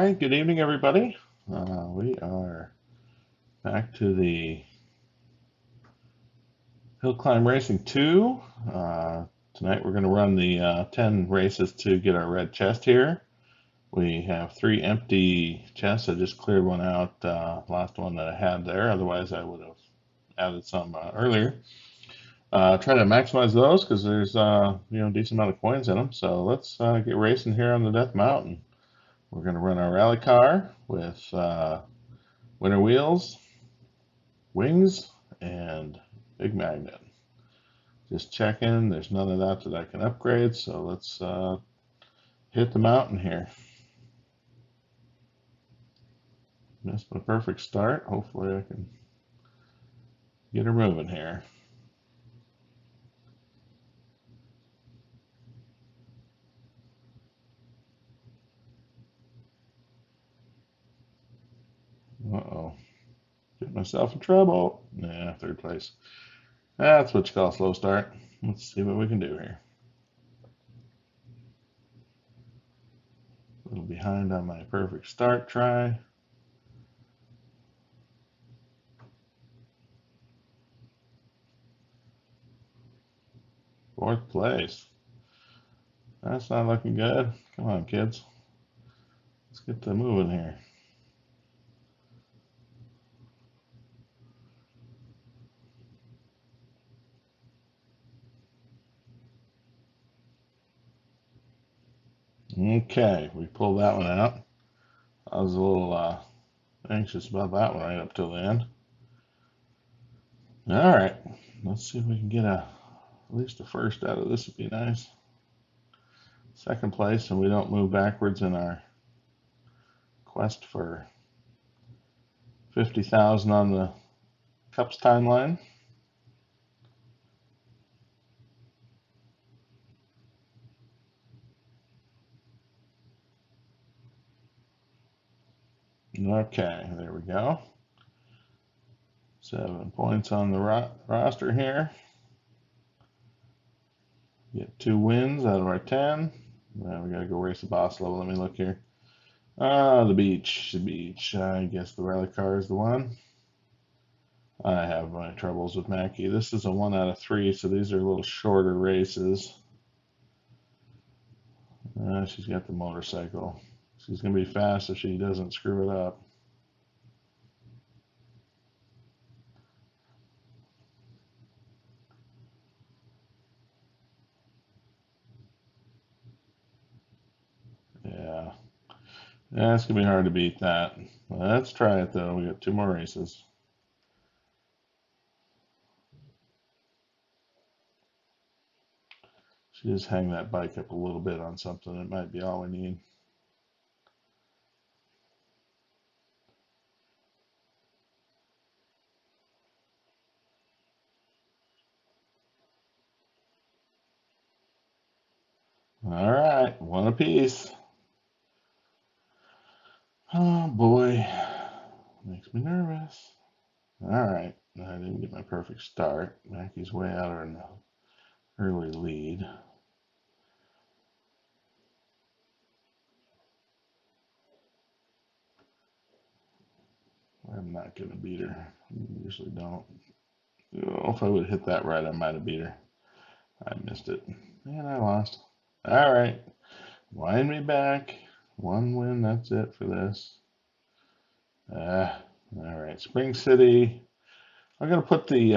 right, good evening, everybody. We are back to the Hill Climb Racing 2. Tonight we're going to run the 10 races to get our red chest here. We have 3 empty chests. I just cleared one out, last one that I had there. Otherwise, I would have added some earlier. Try to maximize those because there's decent amount of coins in them. So let's get racing here on the Death Mountain. We're going to run our rally car with winter wheels, wings, and big magnet. Just checking, there's none of that I can upgrade, so let's hit the mountain here. Missed my perfect start. Hopefully I can get her moving here. Uh-oh. Get myself in trouble. Yeah, third place. That's what you call a slow start. Let's see what we can do here. A little behind on my perfect start try. Fourth place. That's not looking good. Come on, kids. Let's get to moving here. Okay, we pulled that one out. I was a little anxious about that one right up till the end. All right, let's see if we can get at least a first out of this. Would be nice. Second place, and we don't move backwards in our quest for 50,000 on the Cups timeline. Okay, there we go. 7 points on the roster here. Get 2 wins out of our 10. Now we gotta go race the boss level. Let me look here. The beach. I guess the rally car is the one. I have my troubles with Mackie. This is a 1 out of 3, so these are a little shorter races. She's got the motorcycle. She's going to be fast if she doesn't screw it up. Yeah. It's going to be hard to beat that. Let's try it, though. We got 2 more races. She just hang that bike up a little bit on something. It might be all we need. All right, 1 apiece. Oh boy, makes me nervous. All right, I didn't get my perfect start. Mackie's way out in the early lead. I'm not going to beat her. I usually don't. Oh, if I would have hit that right, I might have beat her. I missed it. And I lost. All right. Wind me back. 1 win. That's it for this. All right. Spring City. I'm going to put the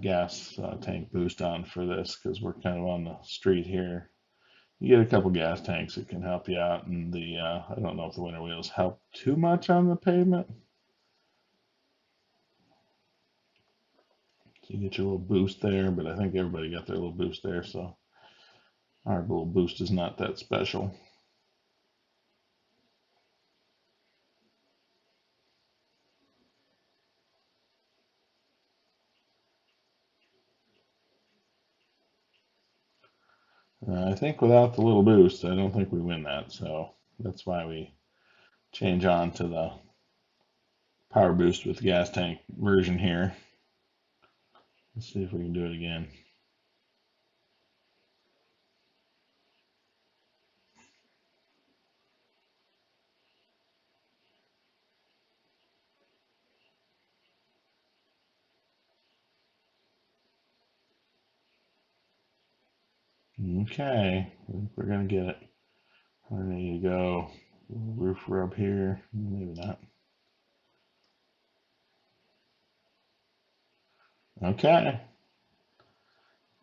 gas tank boost on for this because we're kind of on the street here. You get a couple gas tanks, it can help you out, and the I don't know if the winter wheels help too much on the pavement. So you get your little boost there, but I think everybody got their little boost there, so our little boost is not that special. I think without the little boost, I don't think we win that, so that's why we change on to the power boost with gas tank version here. Let's see if we can do it again. Okay, I think we're gonna get it. I need to go roof rub here. Maybe not. Okay,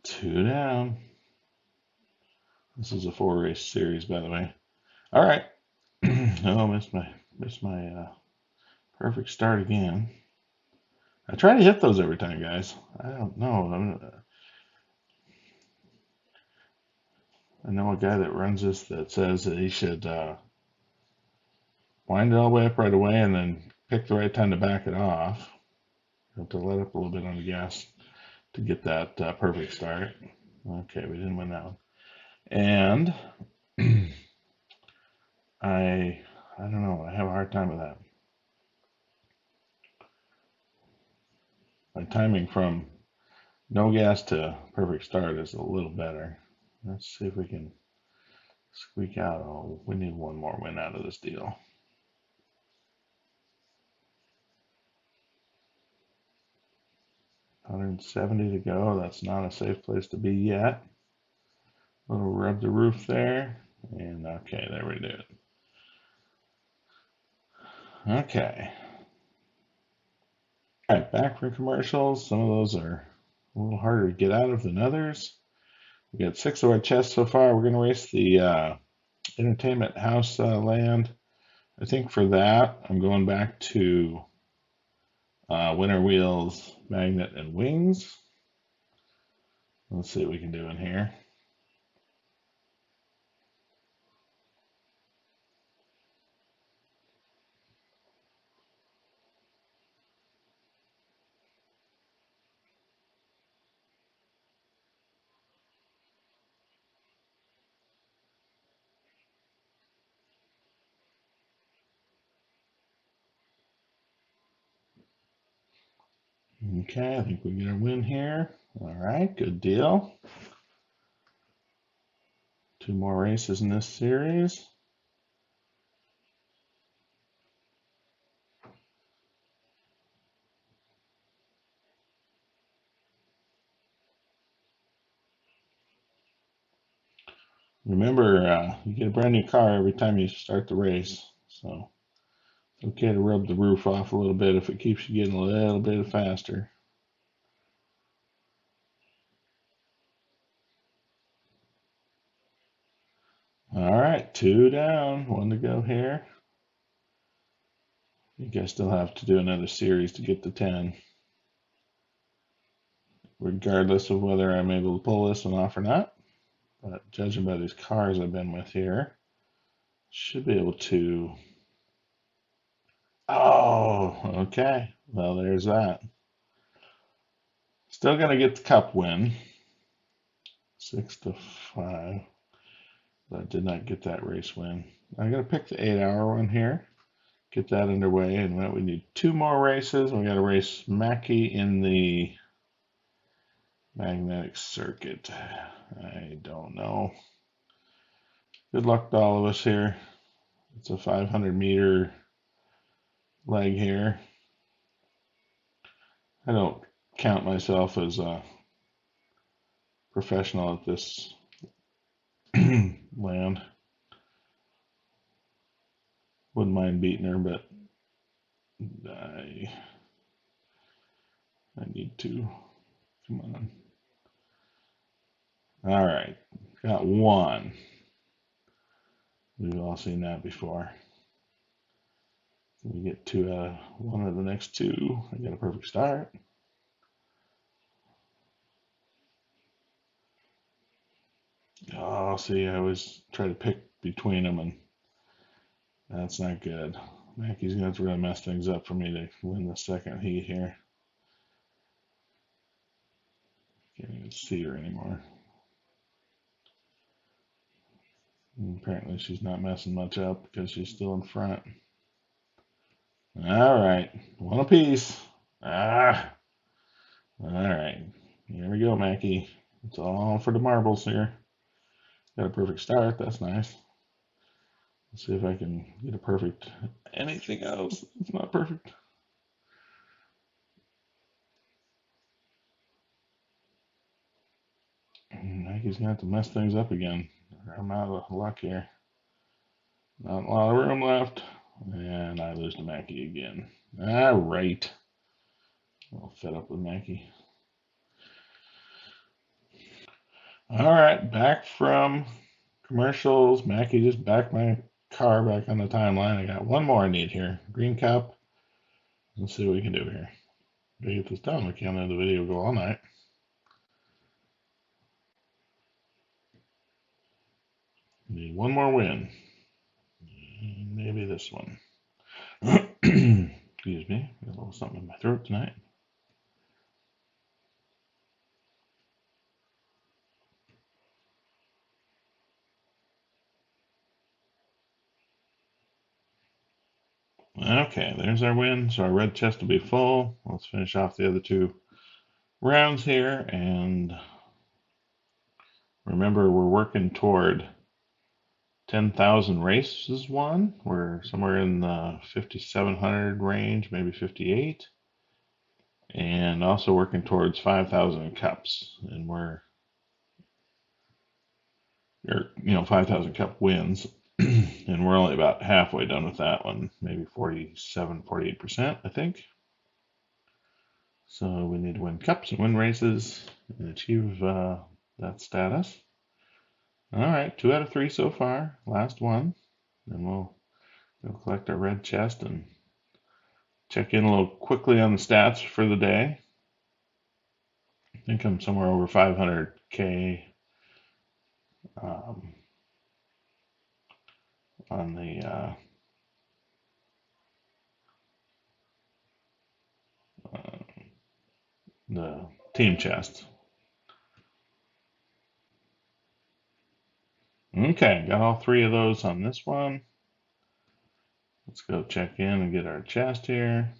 2 down. This is a 4-race series, by the way. All right. Oh, missed my perfect start again. I try to hit those every time, guys. I don't know. I know a guy that runs this that says that he should wind it all the way up right away and then pick the right time to back it off. You have to let up a little bit on the gas to get that perfect start. Okay, we didn't win that one. And I don't know. I have a hard time with that. My timing from no gas to perfect start is a little better. Let's see if we can squeak out. Oh, we need one more win out of this deal. $170 to go. That's not a safe place to be yet. A little rub the roof there. And okay, there we do it. Okay. All right, back for commercials. Some of those are a little harder to get out of than others. We got 6 of our chests so far. We're going to race the entertainment house land. I think for that, I'm going back to Winter Wheels, Magnet, and Wings. Let's see what we can do in here. Okay, I think we get a win here. All right, good deal. 2 more races in this series. Remember, you get a brand new car every time you start the race, so it's okay to rub the roof off a little bit if it keeps you getting a little bit faster. All right, 2 down, 1 to go here. I think I still have to do another series to get to 10, regardless of whether I'm able to pull this one off or not. But judging by these cars I've been with here, should be able to. Oh, okay. Well, there's that. Still gonna get the cup win. 6-5. But I did not get that race win. I'm gonna pick the 8-hour one here. Get that underway, and we need 2 more races. We got to race Mackie in the magnetic circuit. I don't know. Good luck to all of us here. It's a 500-meter leg here. I don't count myself as a professional at this land. Wouldn't mind beating her, but I need to. Come on. All right, got 1. We've all seen that before. We get to 1 of the next 2. I got a perfect start. Oh, see, I always try to pick between them, and that's not good. Mackey's going to really mess things up for me to win the second heat here. Can't even see her anymore. And apparently she's not messing much up because she's still in front. All right, 1 apiece. Ah, all right. Here we go, Mackie. It's all for the marbles here. Got a perfect start. That's nice. Let's see if I can get a perfect. Anything else? It's not perfect. Mackey's gonna have to mess things up again. I'm out of luck here. Not a lot of room left. And I lose to Mackey again. All right. All fed up with Mackey. All right, back from commercials. Mackey just backed my car back on the timeline. I got one more I need here. Green cup. Let's see what we can do here. Gotta get this done. We can't have the video go all night. Need one more win. Maybe this one. Excuse me. Got a little something in my throat tonight. Okay, there's our win. So our red chest will be full. Let's finish off the other two rounds here. And remember, we're working toward 10,000 races won. We're somewhere in the 5,700 range, maybe 58. And also working towards 5,000 cups. And we're, 5,000 cup wins. And we're only about halfway done with that one, maybe 47, 48%, I think. So we need to win cups and win races and achieve that status. All right, 2 out of 3 so far. Last one. Then we'll go collect our red chest and check in a little quickly on the stats for the day. I think I'm somewhere over 500K on the team chest. Okay, got all 3 of those on this one. Let's go check in and get our chest here.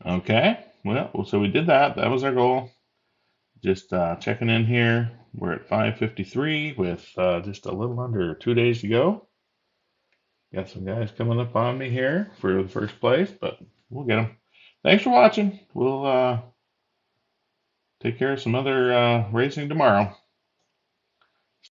Okay, well, so we did that. That was our goal. Just checking in here. We're at 5:53 with just a little under 2 days to go. Got some guys coming up on me here for the first place, but we'll get them. Thanks for watching. We'll take care of some other racing tomorrow.